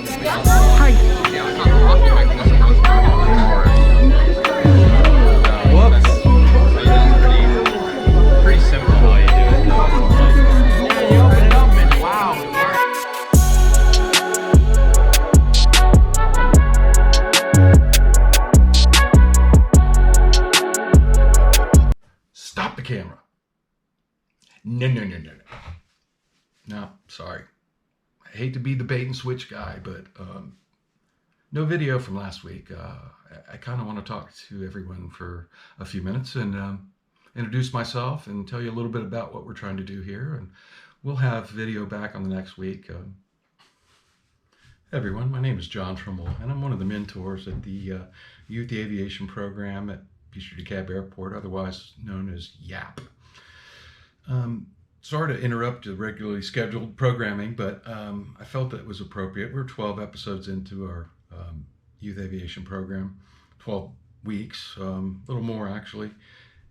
Pretty simple how you do it though. Yeah, you open it up and wow. Stop the camera. No. No, sorry. I hate to be the bait and switch guy, but no video from last week. I kind of want to talk to everyone for a few minutes and introduce myself and tell you a little bit about what we're trying to do here. And we'll have video back on the next week. Hey everyone, my name is John Trimble, and I'm one of the mentors at the Youth Aviation Program at PDK Airport, otherwise known as YAP. Sorry to interrupt the regularly scheduled programming, but I felt that it was appropriate. We're 12 episodes into our Youth Aviation Program, 12 weeks, a little more actually,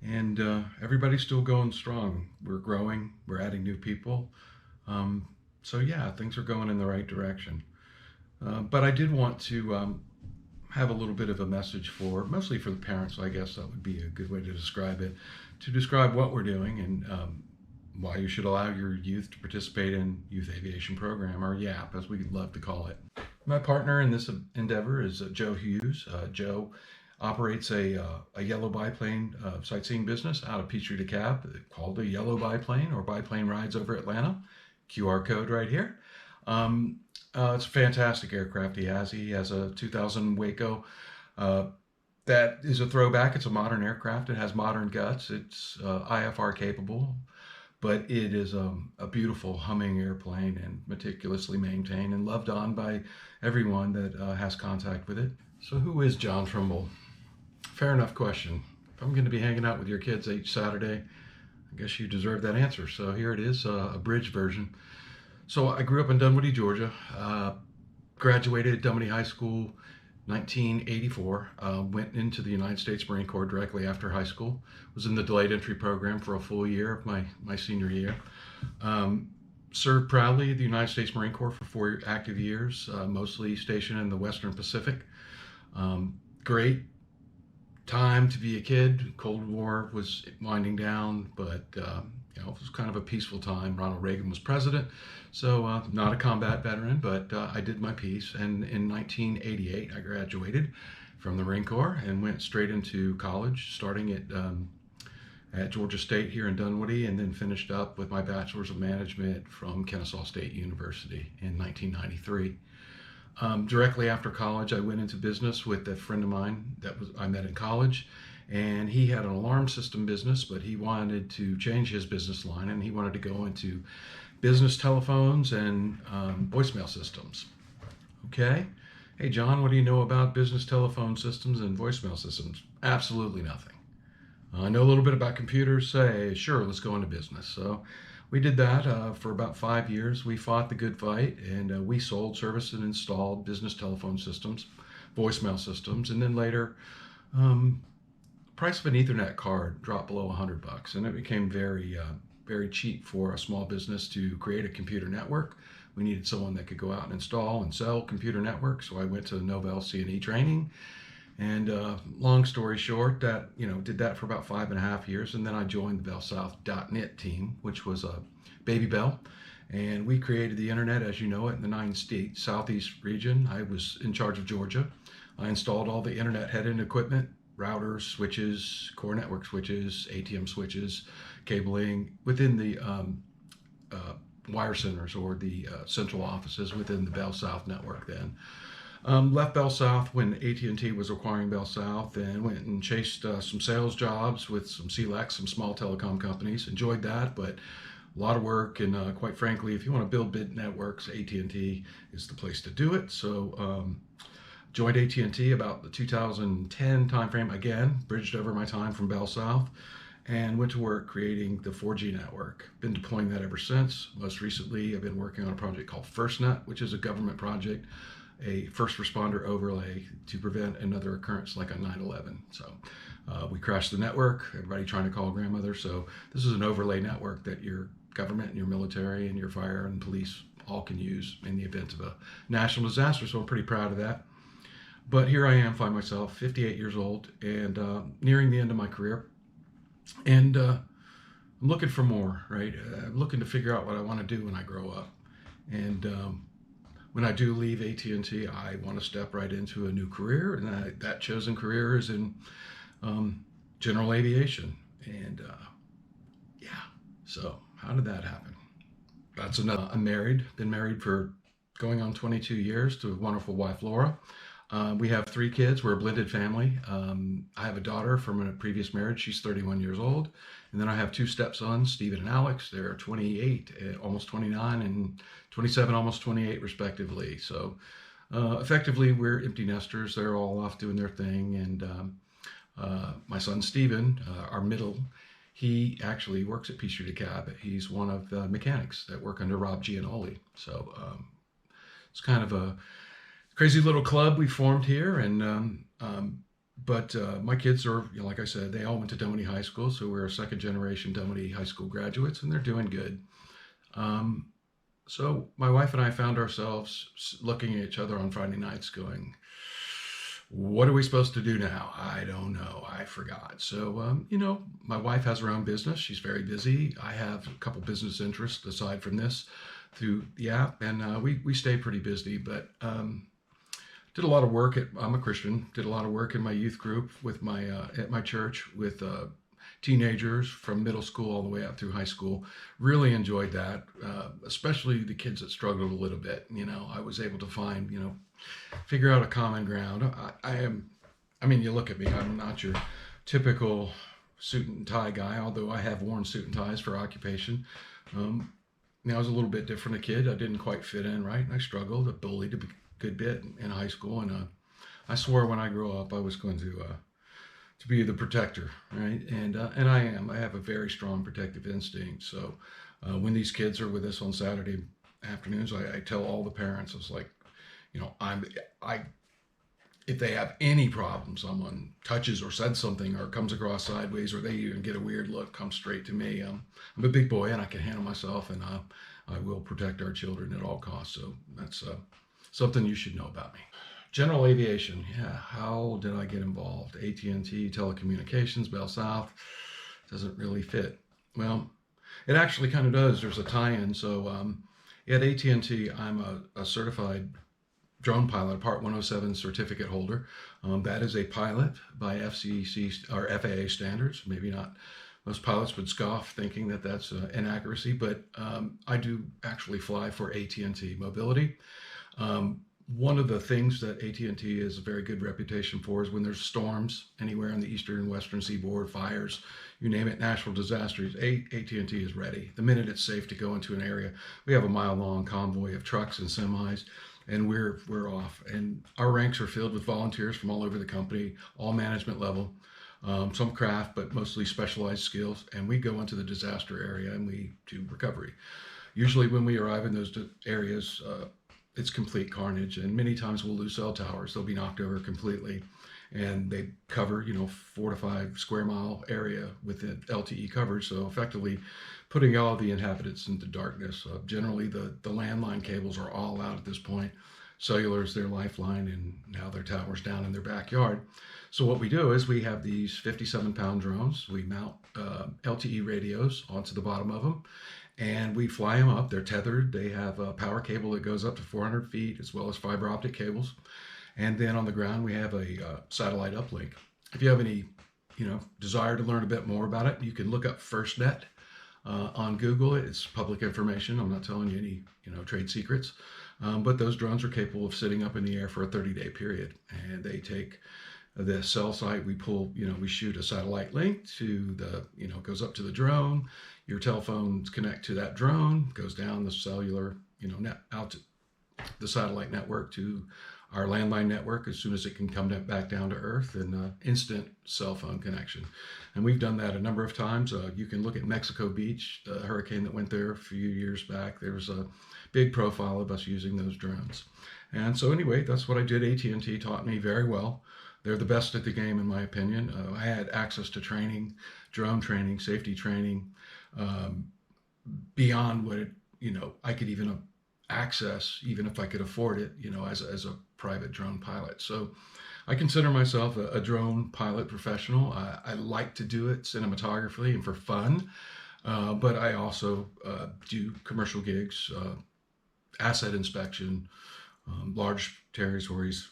and everybody's still going strong. We're growing, we're adding new people. So yeah, things are going in the right direction. But I did want to have a little bit of a message mostly for the parents, I guess that would be a good way to describe it, to describe what we're doing and why you should allow your youth to participate in Youth Aviation Program, or YAP, as we love to call it. My partner in this endeavor is Joe Hughes. Joe operates a yellow biplane sightseeing business out of Peachtree DeKalb called the Yellow Biplane, or Biplane Rides Over Atlanta. QR code right here. It's a fantastic aircraft he has. He has a 2000 Waco. That is a throwback. It's a modern aircraft. It has modern guts. It's IFR capable, but it is a beautiful humming airplane and meticulously maintained and loved on by everyone that has contact with it. So who is John Trimble? Fair enough question. If I'm going to be hanging out with your kids each Saturday, I guess you deserve that answer. So here it is, a abridged version. So I grew up in Dunwoody, Georgia, graduated at Dunwoody High School 1984, went into the United States Marine Corps directly after high school, was in the delayed entry program for a full year of my senior year. Served proudly the United States Marine Corps for 4 active years, mostly stationed in the Western Pacific. Great time to be a kid. Cold War was winding down, but it was kind of a peaceful time. Ronald Reagan was president, so not a combat veteran, but I did my piece. And in 1988, I graduated from the Marine Corps and went straight into college, starting at Georgia State here in Dunwoody, and then finished up with my Bachelor's of Management from Kennesaw State University in 1993. Directly after college, I went into business with a friend of mine I met in college, and he had an alarm system business, but he wanted to change his business line, and he wanted to go into business telephones and voicemail systems. Okay. Hey, John, what do you know about business telephone systems and voicemail systems? Absolutely nothing. I know a little bit about computers. Say, sure, let's go into business. So we did that for about 5 years. We fought the good fight, and we sold, serviced, and installed business telephone systems, voicemail systems, and then later, price of an Ethernet card dropped below $100, and it became very cheap for a small business to create a computer network. We needed someone that could go out and install and sell computer networks, so I went to Novell C&E training. And long story short, did that for about 5.5 years, and then I joined the BellSouth.net team, which was a Baby Bell, and we created the internet as you know it in the 9-state Southeast region. I was in charge of Georgia. I installed all the internet head-end equipment, routers, switches, core network switches, ATM switches, cabling within the wire centers, or the central offices within the Bell South network then. Left Bell South when AT&T was acquiring Bell South, and went and chased some sales jobs with some CLECs, some small telecom companies. Enjoyed that, but a lot of work, and quite frankly, if you want to build big networks, AT&T is the place to do it. So joined AT&T about the 2010 timeframe, again, bridged over my time from Bell South, and went to work creating the 4G network. Been deploying that ever since. Most recently, I've been working on a project called FirstNet, which is a government project, a first responder overlay to prevent another occurrence like on 9/11. So we crashed the network, everybody trying to call grandmother. So this is an overlay network that your government and your military and your fire and police all can use in the event of a national disaster. So I'm pretty proud of that. But here I am, find myself 58 years old and nearing the end of my career. And I'm looking for more, right? I'm looking to figure out what I want to do when I grow up. And when I do leave AT&T, I want to step right into a new career. And that chosen career is in general aviation. And yeah, so how did that happen? That's another. I'm married, been married for going on 22 years to a wonderful wife, Laura. We have 3 kids. We're a blended family. I have a daughter from a previous marriage. She's 31 years old. And then I have 2 stepsons, Stephen and Alex. They're 28, almost 29, and 27, almost 28, respectively. So effectively, we're empty nesters. They're all off doing their thing. And my son, Stephen, our middle, he actually works at Peachtree DeKalb. He's one of the mechanics that work under Rob Gianoli. So it's kind of a crazy little club we formed here. And but my kids are, like I said, they all went to Domoney High School, so we're a second generation Domoney High School graduates, and they're doing good. So my wife and I found ourselves looking at each other on Friday nights going, what are we supposed to do now? I don't know. I forgot. So, my wife has her own business. She's very busy. I have a couple business interests aside from this through YAP, and we stay pretty busy, but did a lot of work I'm a Christian, did a lot of work in my youth group with my, at my church with teenagers from middle school all the way up through high school. Really enjoyed that, especially the kids that struggled a little bit. I was able to find, figure out a common ground. I mean, you look at me, I'm not your typical suit and tie guy, although I have worn suit and ties for occupation. I was a little bit different a kid. I didn't quite fit in, right? And I struggled, I bullied a good bit in high school. And I swore when I grow up, I was going to be the protector, right? And I am. I have a very strong protective instinct. So when these kids are with us on Saturday afternoons, I tell all the parents, I was like, if they have any problem, someone touches or said something or comes across sideways, or they even get a weird look, come straight to me. I'm a big boy and I can handle myself, and I will protect our children at all costs. So that's something you should know about me. General aviation, yeah. How did I get involved? AT&T, telecommunications, Bell South, doesn't really fit. Well, it actually kind of does. There's a tie-in. So at AT&T, I'm a certified drone pilot, a Part 107 certificate holder. That is a pilot by FCC or FAA standards. Maybe not. Most pilots would scoff thinking that that's inaccuracy, but I do actually fly for AT&T Mobility. One of the things that AT&T has a very good reputation for is when there's storms anywhere on the eastern and western seaboard, fires, you name it, natural disasters, AT&T is ready. The minute it's safe to go into an area, we have a mile-long convoy of trucks and semis, and we're off. And our ranks are filled with volunteers from all over the company, all management level, some craft, but mostly specialized skills. And we go into the disaster area and we do recovery. Usually when we arrive in those areas, it's complete carnage, and many times we'll lose cell towers. They'll be knocked over completely, and they cover 4 to 5 square mile area with the LTE coverage. So effectively putting all of the inhabitants into darkness. Generally the landline cables are all out at this point. Cellular is their lifeline, and now their towers down in their backyard. So what we do is we have these 57-pound drones. We mount LTE radios onto the bottom of them, and we fly them up. They're tethered. They have a power cable that goes up to 400 feet, as well as fiber optic cables. And then on the ground, we have a satellite uplink. If you have any, desire to learn a bit more about it, you can look up FirstNet on Google. It's public information. I'm not telling you any, trade secrets. But those drones are capable of sitting up in the air for a 30-day period. And they take the cell site, we pull, we shoot a satellite link to the, goes up to the drone. Your telephones connect to that drone, goes down the cellular, out to the satellite network to our landline network as soon as it can come back down to Earth, and instant cell phone connection. And we've done that a number of times. You can look at Mexico Beach, the hurricane that went there a few years back. There was a big profile of us using those drones. And so anyway, that's what I did. AT&T taught me very well. They're the best at the game, in my opinion. I had access to training, drone training, safety training, beyond what I could even access, even if I could afford it, as a private drone pilot. So I consider myself a drone pilot professional. I like to do it cinematographically and for fun, but I also do commercial gigs, asset inspection, large territories,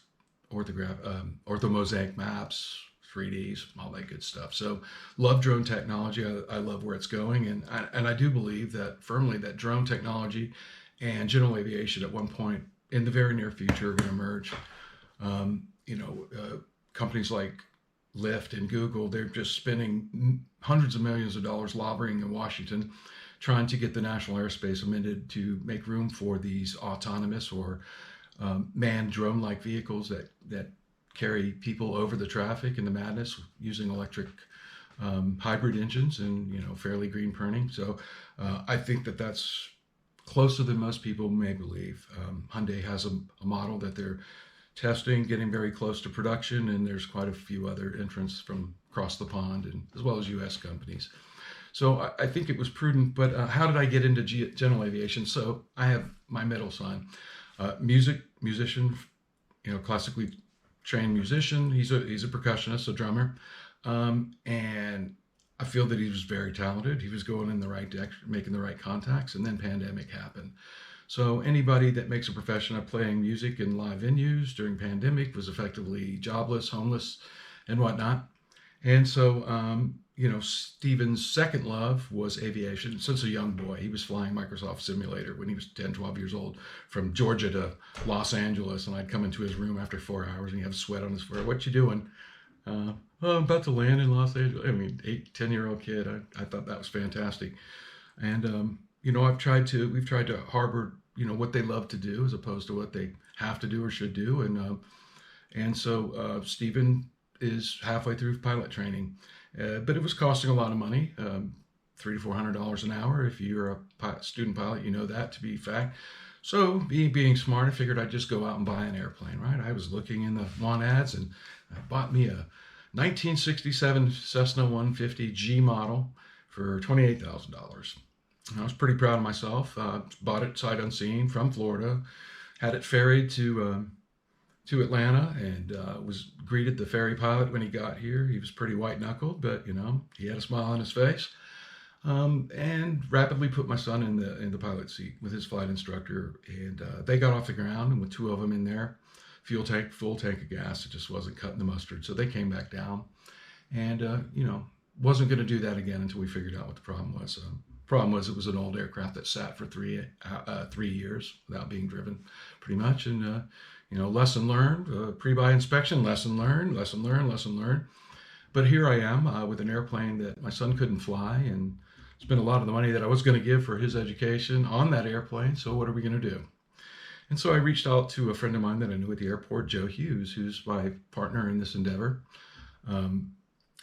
orthomosaic maps, 3Ds, all that good stuff. So love drone technology. I love where it's going, and I do believe that firmly that drone technology and general aviation at one point in the very near future are going to merge. Companies like Lyft and Google, they're just spending hundreds of millions of dollars lobbying in Washington, trying to get the national airspace amended to make room for these autonomous or manned drone-like vehicles that carry people over the traffic and the madness using electric hybrid engines and fairly green printing. So I think that's closer than most people may believe. Hyundai has a model that they're testing, getting very close to production, and there's quite a few other entrants from across the pond, and as well as U.S. companies. So I think it was prudent. But how did I get into general aviation? So I have my middle son, musician, classically trained musician. He's a percussionist, a drummer, and I feel that he was very talented. He was going in the right direction, making the right contacts, and then pandemic happened. So anybody that makes a profession of playing music in live venues during pandemic was effectively jobless, homeless, and whatnot. And so, Steven's second love was aviation. Since a young boy, he was flying Microsoft Simulator when he was 10, 12 years old from Georgia to Los Angeles. And I'd come into his room after 4 hours and he'd have sweat on his forehead. What you doing? Oh, I'm about to land in Los Angeles. I mean, 8, 10-year-old kid. I thought that was fantastic. And, we've tried to harbor, what they love to do as opposed to what they have to do or should do. And so Stephen is halfway through pilot training, but it was costing a lot of money, $300 to $400 an hour. If you're a student pilot, you know that to be fact. So being smart, I figured I'd just go out and buy an airplane, right? I was looking in the want ads and I bought me a 1967 Cessna 150 G model for $28,000. I was pretty proud of myself. Bought it sight unseen from Florida, had it ferried to Atlanta, and was greeted the ferry pilot when he got here. He was pretty white knuckled, but he had a smile on his face, and rapidly put my son in the pilot seat with his flight instructor. And they got off the ground, and with 2 of them in there, full tank of gas, it just wasn't cutting the mustard. So they came back down, and wasn't going to do that again until we figured out what the problem was. Problem was it was an old aircraft that sat for 3 years without being driven, pretty much. And lesson learned, pre-buy inspection, lesson learned. But here I am with an airplane that my son couldn't fly, and spent a lot of the money that I was going to give for his education on that airplane. So what are we going to do? And so I reached out to a friend of mine that I knew at the airport, Joe Hughes, who's my partner in this endeavor.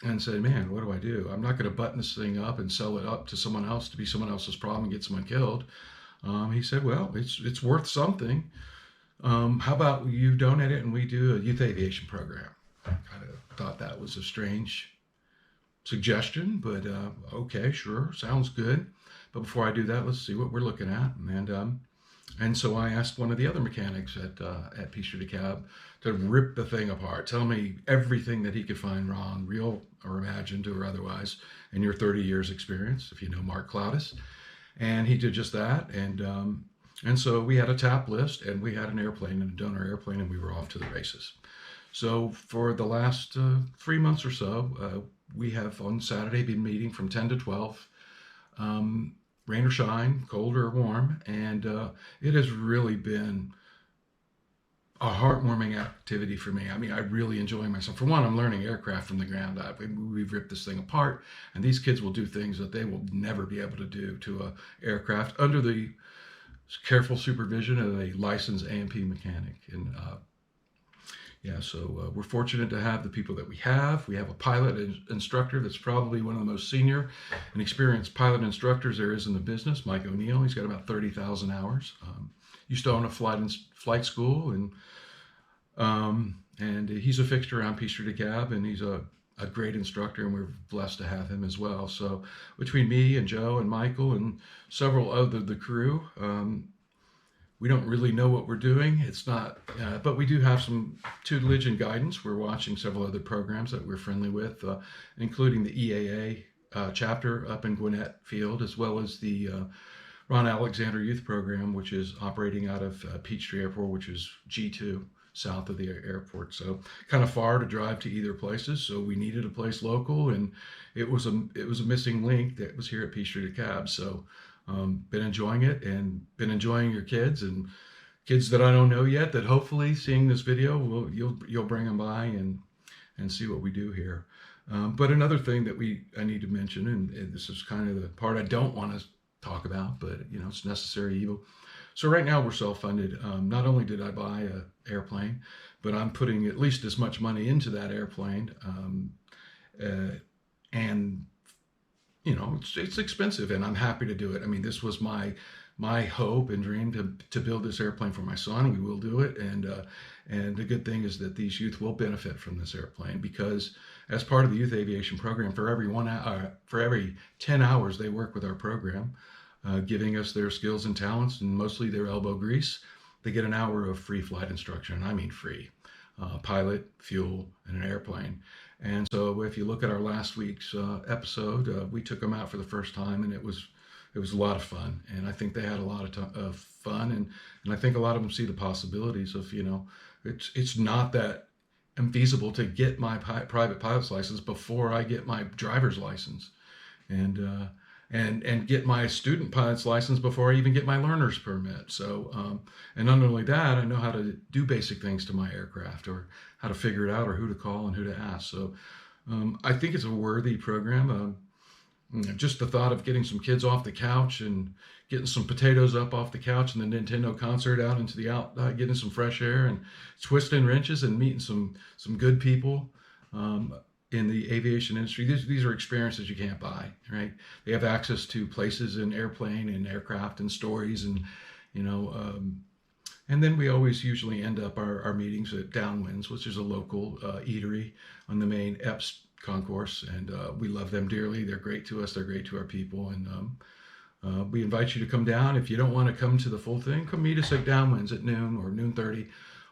And said, man, what do I do? I'm not going to button this thing up and sell it up to someone else to be someone else's problem and get someone killed. He said, well, it's worth something. How about you donate it and we do a youth aviation program? I kind of thought that was a strange suggestion, but okay, sure, sounds good. But before I do that, let's see what we're looking at. And so I asked one of the other mechanics at PDK to rip the thing apart, tell me everything that he could find wrong, real or imagined or otherwise, in your 30 years experience, if you know Mark Cloudis. And he did just that. And so we had a tap list, and we had an airplane and a donor airplane, and we were off to the races. So for the last 3 months or so, we have on Saturday been meeting from 10 to 12. Rain or shine, cold or warm, and it has really been a heartwarming activity for me. I mean, I really enjoy myself. For one, I'm learning aircraft from the ground up. We've ripped this thing apart, and these kids will do things that they will never be able to do to a aircraft under the careful supervision of a licensed A&P mechanic. And so we're fortunate to have the people that we have. We have a pilot instructor that's probably one of the most senior and experienced pilot instructors there is in the business, Mike O'Neill. He's got about 30,000 hours. Used to own a flight school, and he's a fixture around PDK, and he's a great instructor, and we're blessed to have him as well. So between me and Joe and Michael and several other the crew, we don't really know what we're doing. It's not, but we do have some tutelage and guidance. We're watching several other programs that we're friendly with, including the EAA chapter up in Gwinnett Field, as well as the Ron Alexander Youth Program, which is operating out of Peachtree Airport, which is G2 south of the airport. So kind of far to drive to either places. So we needed a place local, and it was a missing link that was here at Peachtree DeKalb. So been enjoying it, and been enjoying your kids and kids that I don't know yet, that hopefully seeing this video you'll bring them by and see what we do here. But another thing that I need to mention, and this is kind of the part I don't want to talk about, but it's necessary evil. So right now we're self-funded. Not only did I buy an airplane, but I'm putting at least as much money into that airplane, and it's expensive, and I'm happy to do it. I mean, this was my hope and dream to build this airplane for my son. We will do it, and the good thing is that these youth will benefit from this airplane, because as part of the youth aviation program, for every 10 hours they work with our program, giving us their skills and talents, and mostly their elbow grease, they get an hour of free flight instruction. I mean free. Pilot, fuel, and an airplane. And so if you look at our last week's episode, we took them out for the first time, and it was a lot of fun. And I think they had a lot of fun, and I think a lot of them see the possibilities of, it's not that infeasible to get my private pilot's license before I get my driver's license, and get my student pilot's license before I even get my learner's permit. So, and not only that, I know how to do basic things to my aircraft, or how to figure it out, or who to call and who to ask. So, I think it's a worthy program. Just the thought of getting some kids off the couch and getting some potatoes up off the couch and the Nintendo concert out into the getting some fresh air and twisting wrenches and meeting some good people in the aviation industry. These are experiences you can't buy, right? They have access to places in airplane and aircraft and stories, and and then we always usually end up our meetings at Downwinds, which is a local eatery on the main EPS concourse, and we love them dearly. They're great to us. They're great to our people, and we invite you to come down. If you don't want to come to the full thing, come meet us at Downwinds at noon or noon 30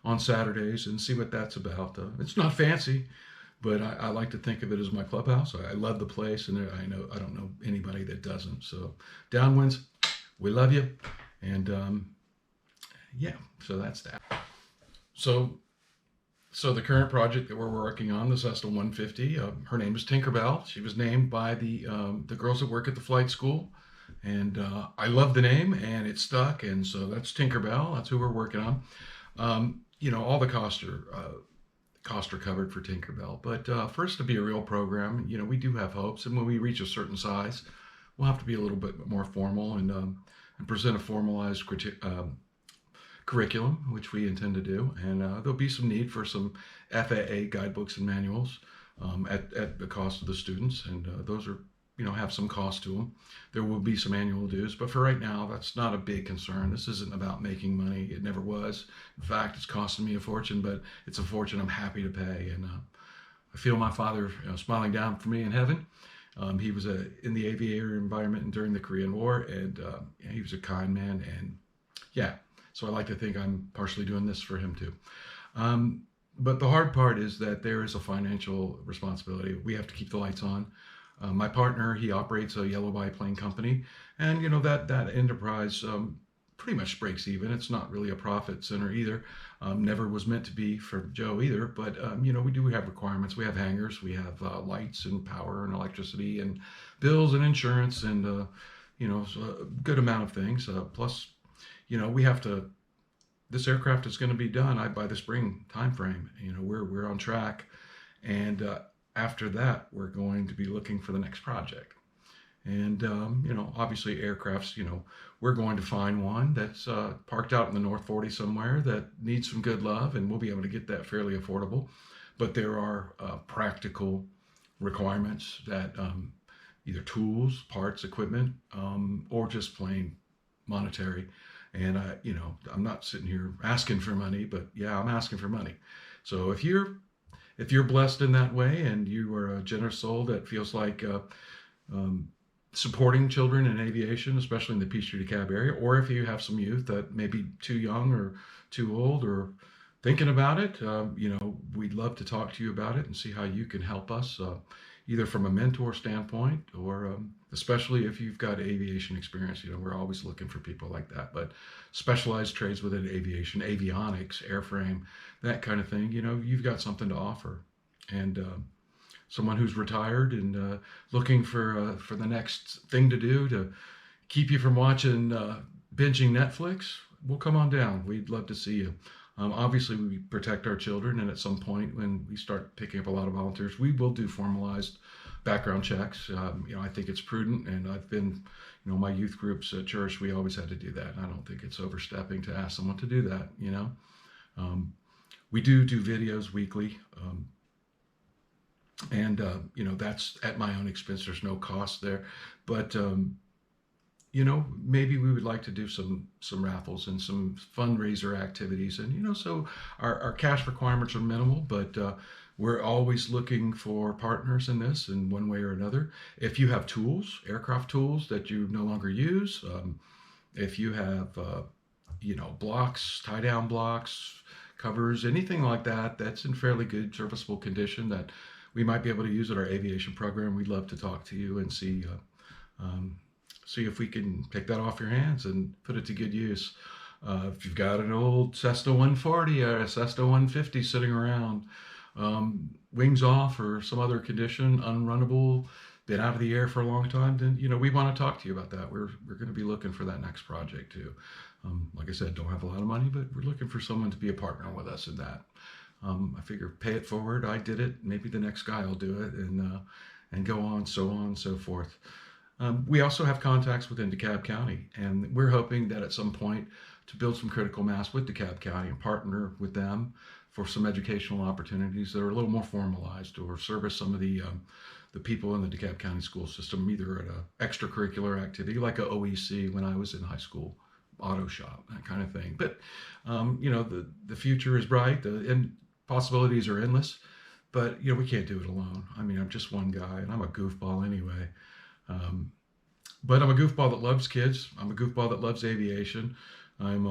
on Saturdays and see what that's about. It's not fancy, but I like to think of it as my clubhouse. I love the place, and I don't know anybody that doesn't. So Downwinds, we love you, and so that's that. So the current project that we're working on, the Cessna 150, her name is Tinkerbell. She was named by the girls that work at the flight school, and I love the name, and it stuck, and so that's Tinkerbell. That's who we're working on. All the costs are covered for Tinkerbell, but for us to be a real program, we do have hopes, and when we reach a certain size, we'll have to be a little bit more formal and present a formalized curriculum, which we intend to do, and there'll be some need for some FAA guidebooks and manuals at the cost of the students, and those are have some cost to them. There will be some annual dues, but for right now, that's not a big concern. This isn't about making money. It never was. In fact, it's costing me a fortune, but it's a fortune I'm happy to pay, and I feel my Father smiling down for me in heaven. He was in the aviator environment during the Korean War, and he was a kind man, and so I like to think I'm partially doing this for him too. But the hard part is that there is a financial responsibility. We have to keep the lights on. My partner, he operates a yellow biplane company, and that enterprise pretty much breaks even. It's not really a profit center either. Never was meant to be for Joe either. But we do have requirements. We have hangars, we have lights and power and electricity and bills and insurance, and so a good amount of things. Plus, we have to. This aircraft is going to be done by the spring time frame. We're on track, and after that, we're going to be looking for the next project. And obviously aircrafts. We're going to find one that's parked out in the North 40 somewhere that needs some good love, and we'll be able to get that fairly affordable. But there are practical requirements that either tools, parts, equipment, or just plain monetary. And I'm not sitting here asking for money, but I'm asking for money. So if you're blessed in that way, and you are a generous soul that feels like supporting children in aviation, especially in the Peachtree DeKalb area, or if you have some youth that may be too young or too old or thinking about it, we'd love to talk to you about it and see how you can help us, either from a mentor standpoint or especially if you've got aviation experience. We're always looking for people like that, but specialized trades within aviation, avionics, airframe, that kind of thing, you've got something to offer. And someone who's retired and looking for the next thing to do to keep you from watching binging Netflix, well, come on down. We'd love to see you. Obviously, we protect our children, and at some point when we start picking up a lot of volunteers, we will do formalized background checks. I think it's prudent, and I've been, my youth groups at church, we always had to do that. I don't think it's overstepping to ask someone to do that. We do videos weekly. And that's at my own expense. There's no cost there, but maybe we would like to do some raffles and some fundraiser activities, and so our cash requirements are minimal, but we're always looking for partners in this in one way or another. If you have tools, aircraft tools that you no longer use, if you have blocks, tie down blocks, covers, anything like that that's in fairly good serviceable condition that we might be able to use at our aviation program, we'd love to talk to you and see if we can take that off your hands and put it to good use. If you've got an old Cessna 140 or a Cessna 150 sitting around, wings off or some other condition, unrunnable, been out of the air for a long time, then we want to talk to you about that. We're going to be looking for that next project too. Like I said, don't have a lot of money, but we're looking for someone to be a partner with us in that. I figure pay it forward. I did it. Maybe the next guy will do it, and go on, so forth. We also have contacts within DeKalb County, and we're hoping that at some point to build some critical mass with DeKalb County and partner with them for some educational opportunities that are a little more formalized, or service some of the people in the DeKalb County school system, either at an extracurricular activity like a OEC when I was in high school, auto shop, that kind of thing. But the future is bright, and possibilities are endless, but we can't do it alone. I mean, I'm just one guy, and I'm a goofball anyway. But I'm a goofball that loves kids. I'm a goofball that loves aviation. I'm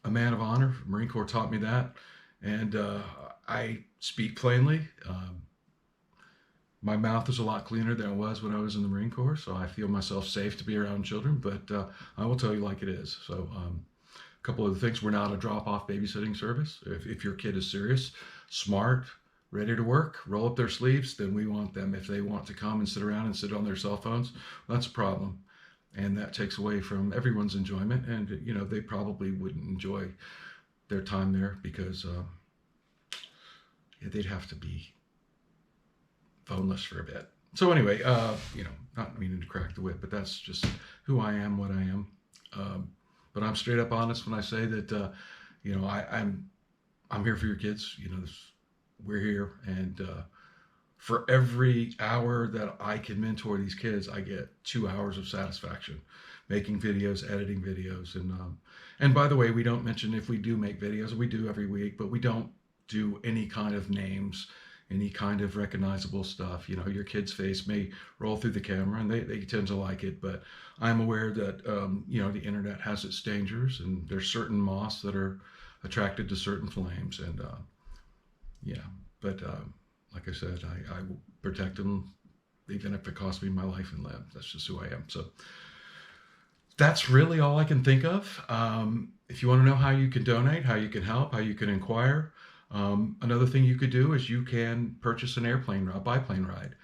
a man of honor. Marine Corps taught me that, and I speak plainly. My mouth is a lot cleaner than it was when I was in the Marine Corps, so I feel myself safe to be around children, but I will tell you like it is. So a couple of the things: we're not a drop-off babysitting service. If your kid is serious, smart, ready to work, roll up their sleeves, then we want them. If they want to come and sit around and sit on their cell phones, that's a problem. And that takes away from everyone's enjoyment. And, they probably wouldn't enjoy their time there because they'd have to be phoneless for a bit. So anyway, not meaning to crack the whip, but that's just who I am, what I am. But I'm straight up honest when I say that, I'm here for your kids. We're here, and for every hour that I can mentor these kids, I get 2 hours of satisfaction making videos, editing videos. And by the way, we don't mention if we do make videos. We do every week, but we don't do any kind of names, any kind of recognizable stuff. Your kid's face may roll through the camera, and they tend to like it, but I'm aware that the internet has its dangers, and there's certain moths that are attracted to certain flames, and but like I said, I will protect them, even if it costs me my life and limb. That's just who I am. So that's really all I can think of. If you want to know how you can donate, how you can help, how you can inquire, another thing you could do is you can purchase an biplane ride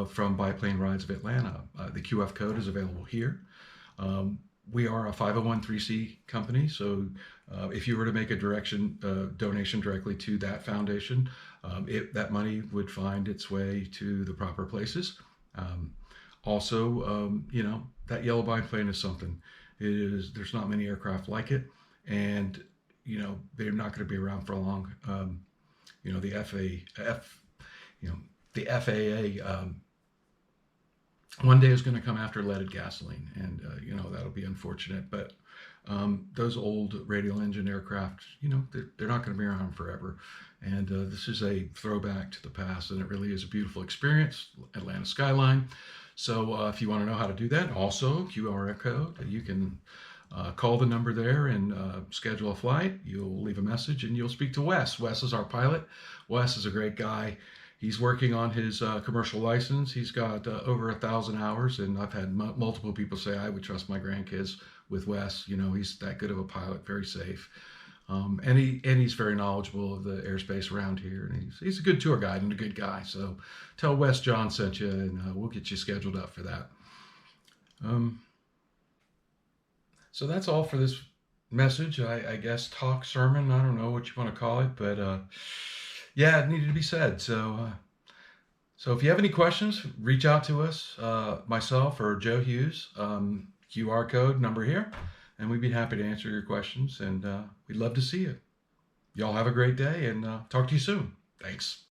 from Biplane Rides of Atlanta. The QF code is available here. We are a 501(c) company, so if you were to make a donation directly to that foundation, that money would find its way to the proper places. Also, that yellow biplane is something. There's not many aircraft like it, and they're not going to be around for long. The FAA one day is going to come after leaded gasoline, and that'll be unfortunate. But those old radial engine aircraft, they're not going to be around forever. And this is a throwback to the past, and it really is a beautiful experience. Atlanta skyline, So if you want to know how to do that, also QR code, you can call the number there and schedule a flight. You'll leave a message and you'll speak to Wes. Wes is our pilot. Wes is a great guy. He's working on his commercial license. He's got over 1,000 hours, and I've had multiple people say I would trust my grandkids with Wes. You know, he's that good of a pilot, very safe. And he's very knowledgeable of the airspace around here, and he's a good tour guide and a good guy. So tell Wes John sent you, and we'll get you scheduled up for that. So that's all for this message. I guess talk sermon. I don't know what you want to call it, but yeah, it needed to be said. So if you have any questions, reach out to us, myself or Joe Hughes. QR code number here, and we'd be happy to answer your questions. And we'd love to see you. Y'all have a great day, and talk to you soon. Thanks.